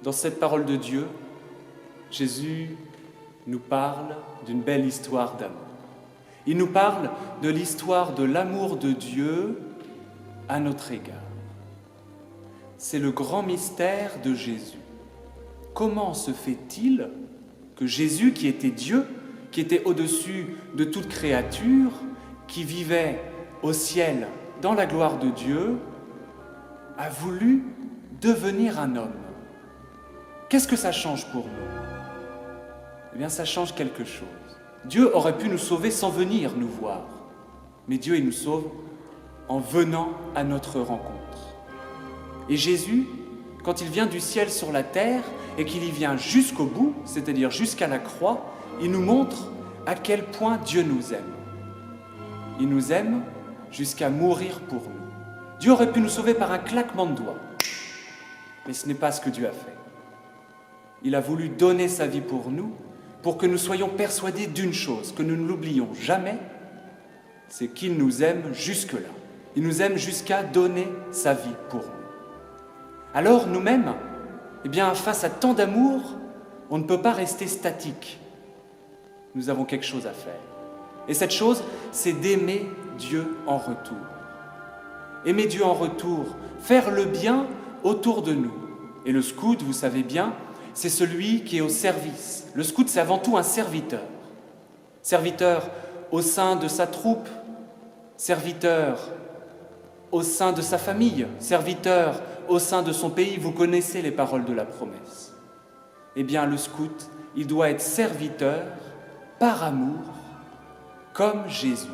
Dans cette parole de Dieu, Jésus nous parle d'une belle histoire d'amour. Il nous parle de l'histoire de l'amour de Dieu à notre égard. C'est le grand mystère de Jésus. Comment se fait-il que Jésus, qui était Dieu, qui était au-dessus de toute créature, qui vivait au ciel dans la gloire de Dieu, a voulu devenir un homme? Qu'est-ce que ça change pour nous? Eh bien, ça change quelque chose. Dieu aurait pu nous sauver sans venir nous voir, mais Dieu, il nous sauve en venant à notre rencontre. Et Jésus, quand il vient du ciel sur la terre et qu'il y vient jusqu'au bout, c'est-à-dire jusqu'à la croix, il nous montre à quel point Dieu nous aime. Il nous aime jusqu'à mourir pour nous. Dieu aurait pu nous sauver par un claquement de doigts, mais ce n'est pas ce que Dieu a fait. Il a voulu donner sa vie pour nous, pour que nous soyons persuadés d'une chose, que nous ne l'oublions jamais, c'est qu'il nous aime jusque-là. Il nous aime jusqu'à donner sa vie pour nous. Alors nous-mêmes, eh bien, face à tant d'amour, on ne peut pas rester statique. Nous avons quelque chose à faire. Et cette chose, c'est d'aimer Dieu en retour. Aimer Dieu en retour, faire le bien autour de nous. Et le scout, vous savez bien, c'est celui qui est au service. Le scout, c'est avant tout un serviteur. Serviteur au sein de sa troupe, serviteur au sein de sa famille, serviteur au sein de son pays. Vous connaissez les paroles de la promesse. Eh bien, le scout, il doit être serviteur par amour, comme Jésus.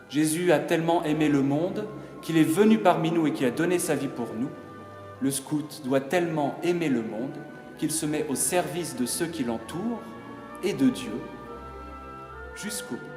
Jésus a tellement aimé le monde qu'il est venu parmi nous et qu'il a donné sa vie pour nous. Le scout doit tellement aimer le monde qu'il se met au service de ceux qui l'entourent et de Dieu jusqu'au bout.